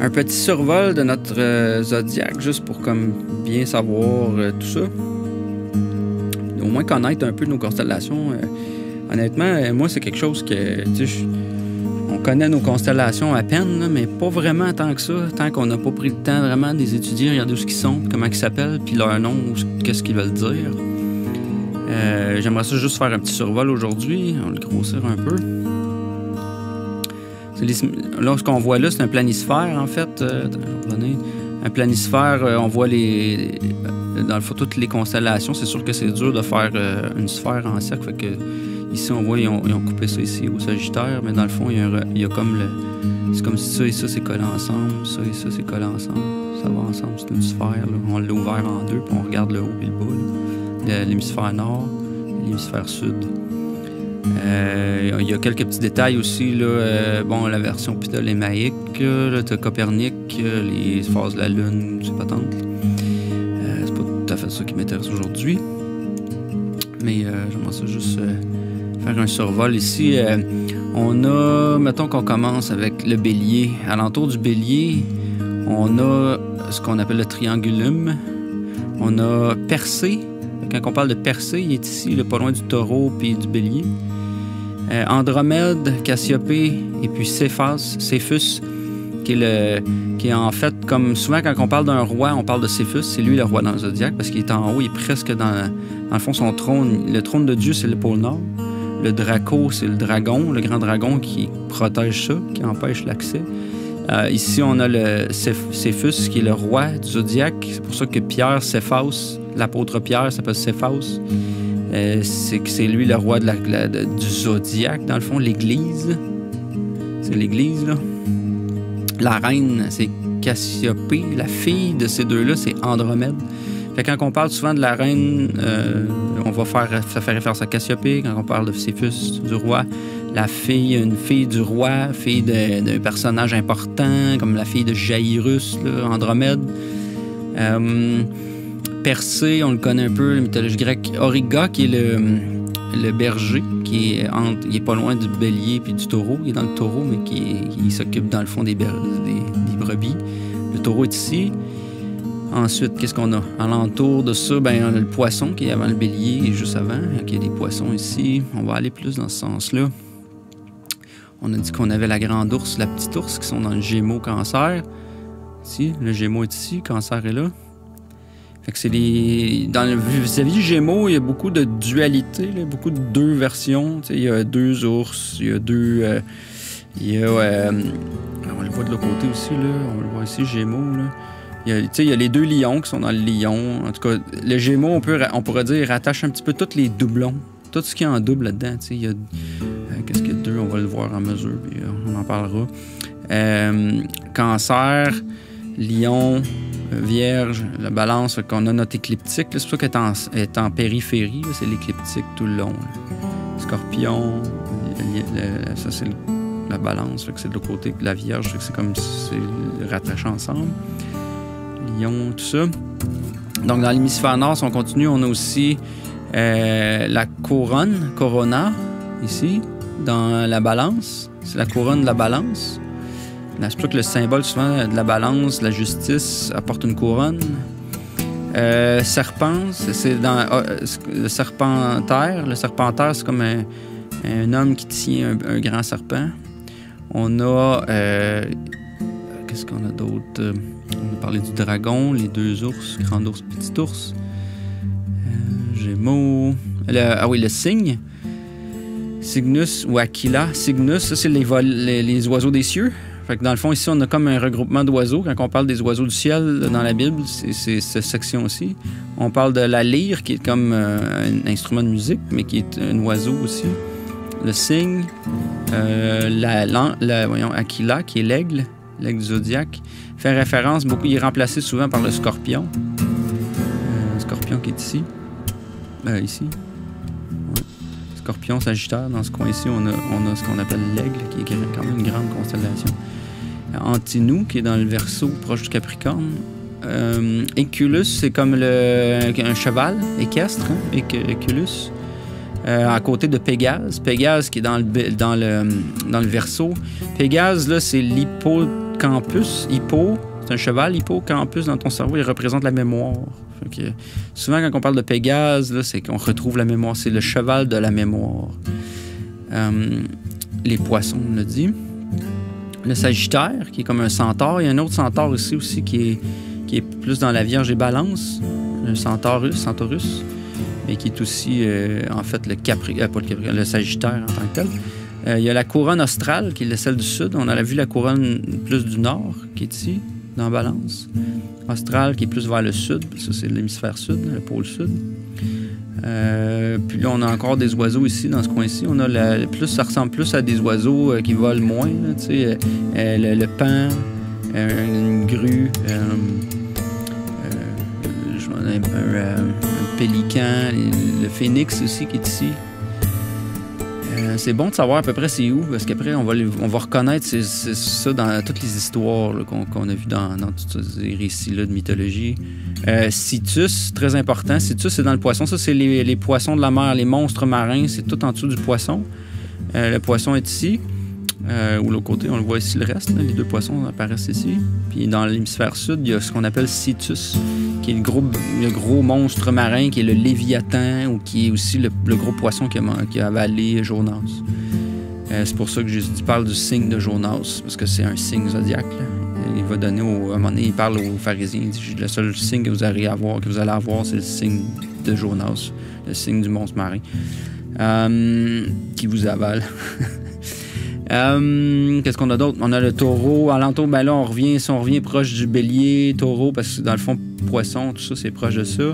un petit survol de notre zodiaque, juste pour comme bien savoir tout ça. Au moins connaître un peu nos constellations. Honnêtement, moi, c'est quelque chose que, tu sais, on connaît nos constellations à peine, là, mais pas vraiment tant que ça, tant qu'on n'a pas pris le temps vraiment de les étudier, regarder où ils sont, comment ils s'appellent, puis leur nom, qu'est-ce qu'ils veulent dire. J'aimerais ça juste faire un petit survol aujourd'hui. On va le grossir un peu. Là, ce qu'on voit là, c'est un planisphère, en fait. Un planisphère, on voit dans le fond, toutes les constellations. C'est sûr que c'est dur de faire une sphère en cercle. Fait que, ici, on voit, ils ont coupé ça ici au Sagittaire, mais dans le fond, il y a comme c'est comme si ça et ça, c'est collé ensemble. Ça et ça, c'est collé ensemble. Ça va ensemble, c'est une sphère. Là. On l'a ouvert en deux, puis on regarde le haut et le bas. L'hémisphère nord et l'hémisphère sud. Il y a quelques petits détails aussi. Là, bon, la version ptolémaïque, là, t'as Copernic, les phases de la Lune, c'est pas tant. C'est pas tout à fait ça qui m'intéresse aujourd'hui. Mais j'aimerais ça juste faire un survol ici. On a, mettons qu'on commence avec le bélier. Alentour du bélier, on a ce qu'on appelle le triangulum. On a Persée. Quand on parle de Persée, il est ici, là, pas loin du taureau puis du bélier. Andromède, Cassiopée et puis Céphus, qui est en fait, comme souvent quand on parle d'un roi, on parle de Céphus, c'est lui le roi dans le zodiaque parce qu'il est en haut, il est presque dans le fond, son trône. Le trône de Dieu, c'est le pôle nord. Le Draco, c'est le dragon, le grand dragon qui protège ça, qui empêche l'accès. Ici, on a le Céphus, qui est le roi du zodiaque. C'est pour ça que Pierre, Céphas, l'apôtre Pierre s'appelle Céphas. C'est lui le roi du zodiaque, dans le fond, l'Église. C'est l'Église, là. La reine, c'est Cassiopée. La fille de ces deux-là, c'est Andromède. Fait que quand on parle souvent de la reine, ça fait référence à Cassiopée. Quand on parle de Céphus, du roi, une fille du roi, fille d'un personnage important, comme la fille de Jairus, là, Andromède. Persée, on le connaît un peu, la mythologie grecque. Auriga, qui est le berger, il est pas loin du bélier puis du taureau. Il est dans le taureau, mais il s'occupe dans le fond des brebis. Le taureau est ici. Ensuite, qu'est-ce qu'on a? Alentour de ça, on a le poisson qui est avant le bélier et juste avant. Il y a des poissons ici. On va aller plus dans ce sens-là. On a dit qu'on avait la grande ours, la petite ours qui sont dans le Gémeaux Cancer. Ici, le Gémeaux est ici, Cancer est là. Fait que c'est vis-à-vis du Gémeaux, il y a beaucoup de dualité, là, beaucoup de deux versions. Il y a deux ours, il y a deux... on le voit de l'autre côté aussi, là. On le voit ici, Gémeaux, là. Il y a les deux lions qui sont dans le lion. En tout cas, le Gémeaux, on pourrait dire, rattache un petit peu tous les doublons. Tout ce qui est en double là-dedans. Qu'est-ce qu'il y a de deux? On va le voir en mesure, puis on en parlera. Cancer, lion, Vierge, la balance, fait qu'on a notre écliptique. C'est pour ça qu'elle est en périphérie. C'est l'écliptique tout le long. Là. Scorpion, ça c'est la balance. Fait que c'est de l'autre côté que la Vierge. Fait que c'est comme si c'est rattaché ensemble. Lion, tout ça. Donc, dans l'hémisphère nord, si on continue, on a aussi la couronne, Corona, ici, dans la balance. C'est la couronne de la balance. C'est pour ça que le symbole, souvent, de la balance, la justice, apporte une couronne. Serpent, c'est dans le serpentaire. Le serpentaire, c'est comme un homme qui tient un grand serpent. On a... qu'est-ce qu'on a d'autre? On a parlé du dragon, les deux ours, grand ours, petit ours. Gémeaux. Le cygne. Cygnus ou Aquila. Cygnus, ça, c'est les oiseaux des cieux. Fait que dans le fond, ici, on a comme un regroupement d'oiseaux. Quand on parle des oiseaux du ciel dans la Bible, c'est cette section aussi. On parle de la lyre, qui est comme un instrument de musique, mais qui est un oiseau aussi. Le cygne. Aquila, qui est l'aigle du zodiaque. Fait référence beaucoup, il est remplacé souvent par le scorpion. Scorpion qui est ici. Ici. Ouais. Scorpion, Sagittaire. Dans ce coin-ci, on a ce qu'on appelle l'aigle, qui est quand même une grande constellation. Antinou, qui est dans le Verseau, proche du Capricorne. Éculus, c'est comme un cheval équestre, hein, Éculus. À côté de Pégase. Pégase qui est dans le Verseau. Pégase, là, c'est l'hippocampus. Hippo, c'est un cheval. Hippocampus dans ton cerveau, il représente la mémoire. Fait que, souvent, quand on parle de Pégase, là, c'est qu'on retrouve la mémoire. C'est le cheval de la mémoire. Les poissons, on l'a dit. Le Sagittaire, qui est comme un centaure. Il y a un autre centaure ici aussi qui est plus dans la Vierge et Balance. Un Centaurus, et qui est aussi, en fait, le Sagittaire en tant que tel. Il y a la couronne australe, qui est celle du sud. On a vu la couronne plus du nord, qui est ici, dans Balance. Australe, qui est plus vers le sud. Ça, c'est l'hémisphère sud, le pôle sud. Puis là, on a encore des oiseaux ici, dans ce coin-ci. On a ça ressemble plus à des oiseaux qui volent moins, là, tu sais. Le paon, une grue, un pélican, le phénix aussi qui est ici. C'est bon de savoir à peu près c'est où, parce qu'après, on va reconnaître ça dans toutes les histoires qu'on a vues dans tous ces récits-là de mythologie. Citus, très important. Citus, c'est dans le poisson. Ça, c'est les poissons de la mer, les monstres marins. C'est tout en dessous du poisson. Le poisson est ici. Ou l'autre côté, on le voit ici le reste. Là, les deux poissons apparaissent ici. Puis dans l'hémisphère sud, il y a ce qu'on appelle Citus, qui est le gros monstre marin, qui est le Léviathan, ou qui est aussi le gros poisson qui a avalé Jonas. C'est pour ça que Jésus parle du signe de Jonas, parce que c'est un signe zodiaque. Là. Il va donner à un moment donné, il parle aux pharisiens, il dit, le seul signe que vous allez avoir, c'est le signe de Jonas, le signe du monstre marin, qui vous avale. Qu'est-ce qu'on a d'autre? On a le taureau. Alentour, ben là, on revient proche du bélier, taureau, parce que dans le fond, poisson, tout ça, c'est proche de ça.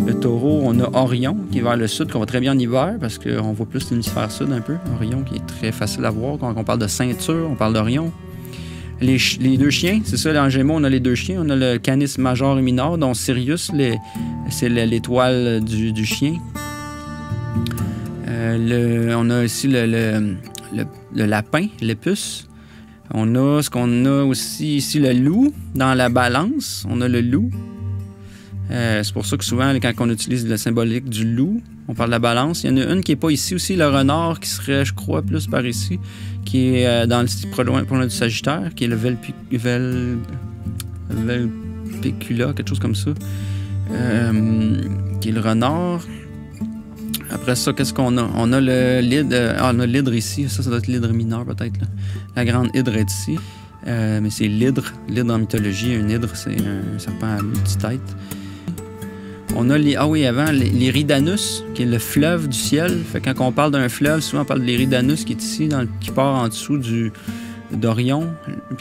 Le taureau, on a Orion, qui est vers le sud, qu'on voit très bien en hiver, parce qu'on voit plus l'hémisphère sud un peu. Orion, qui est très facile à voir. Quand on parle de ceinture, on parle d'Orion. Les deux chiens, c'est ça, en Gémeaux, on a les deux chiens. On a le Canis major et minor, dont Sirius, c'est l'étoile du chien. On a aussi le lapin, l'épus. On a ce qu'on a aussi ici, le loup, dans la balance. On a le loup. C'est pour ça que souvent, quand on utilise le symbolique du loup, on parle de la balance. Il y en a une qui n'est pas ici aussi, le renard, qui serait, je crois, plus par ici, qui est dans le pour du Sagittaire, qui est le Velpicula, quelque chose comme ça, qui est le renard. Après ça, qu'est-ce qu'on a? On a l'hydre ici. Ça doit être l'hydre mineur, peut-être. Là. La grande hydre est ici. Mais c'est l'hydre. L'hydre en mythologie, un hydre, c'est un serpent à multitête. On a l'Eridanus, qui est le fleuve du ciel. Fait que quand on parle d'un fleuve, souvent on parle de l'Eridanus qui est ici, qui part en dessous d'Orion,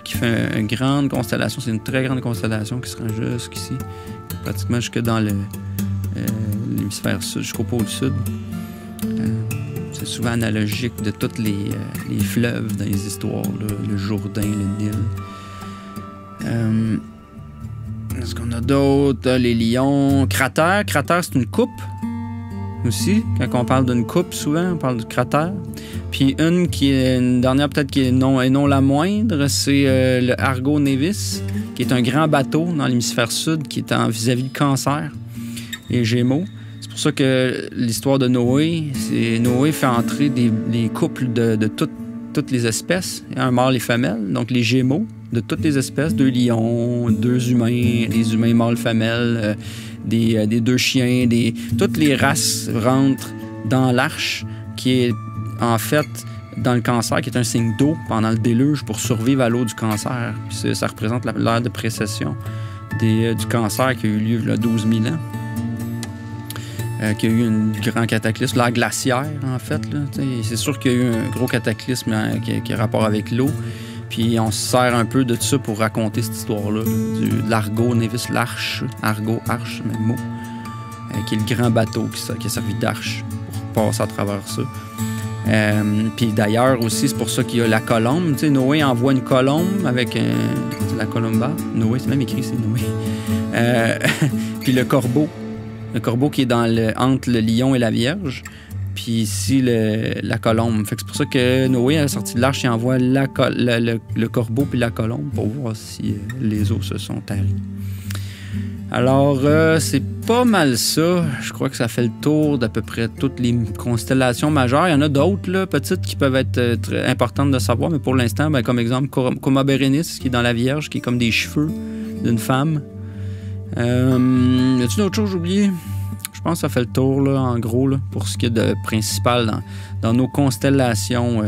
qui fait une grande constellation. C'est une très grande constellation qui se rend jusqu'ici, pratiquement jusque dans l'hémisphère sud, jusqu'au pôle sud. C'est souvent analogique de tous les fleuves dans les histoires, là, le Jourdain, le Nil. Est-ce qu'on a d'autres? Les lions. Cratère, c'est une coupe aussi. Quand on parle d'une coupe, souvent, on parle de cratère. Puis une dernière peut-être qui est non la moindre, c'est le Argo Nevis, qui est un grand bateau dans l'hémisphère sud qui est vis-à-vis du Cancer et Gémeaux. C'est pour ça que l'histoire de Noé, Noé fait entrer des couples de toutes les espèces, un mâle et femelle, donc les Gémeaux de toutes les espèces, 2 lions, 2 humains, des humains mâles femelles, des 2 chiens, toutes les races rentrent dans l'arche qui est en fait dans le Cancer, qui est un signe d'eau pendant le déluge pour survivre à l'eau du Cancer. Puis ça représente l'ère de précession du Cancer qui a eu lieu il y a 12 000 ans. Qu'il y a eu un grand cataclysme, l'ère glaciaire, en fait. C'est sûr qu'il y a eu un gros cataclysme qui a rapport avec l'eau. Puis on se sert un peu de ça pour raconter cette histoire-là, de l'Argo Nevis, l'arche, Argo, arche, même mot, qui est le grand bateau qui a servi d'arche pour passer à travers ça. Puis d'ailleurs aussi, c'est pour ça qu'il y a la colombe. T'sais, Noé envoie une colombe avec la colomba. Noé, c'est même écrit, c'est Noé. Puis le corbeau. Le corbeau qui est entre le lion et la Vierge. Puis ici, la colombe. Fait que c'est pour ça que Noé, à la sortie de l'arche, il envoie le corbeau puis la colombe pour voir si les eaux se sont taries. Alors, c'est pas mal ça. Je crois que ça fait le tour d'à peu près toutes les constellations majeures. Il y en a d'autres, là, petites, qui peuvent être très importantes de savoir, mais pour l'instant, ben, comme exemple, Coma Berenice, qui est dans la Vierge, qui est comme des cheveux d'une femme. Y a-t-il d'autres choses que j'ai oubliées? Je pense que ça fait le tour, là, en gros, là, pour ce qui est de principal dans nos constellations.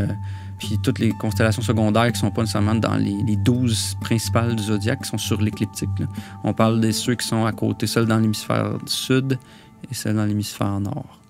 Puis toutes les constellations secondaires qui sont pas nécessairement dans les 12 principales du zodiaque, qui sont sur l'écliptique, là. On parle de ceux qui sont à côté, celles dans l'hémisphère sud et celles dans l'hémisphère nord.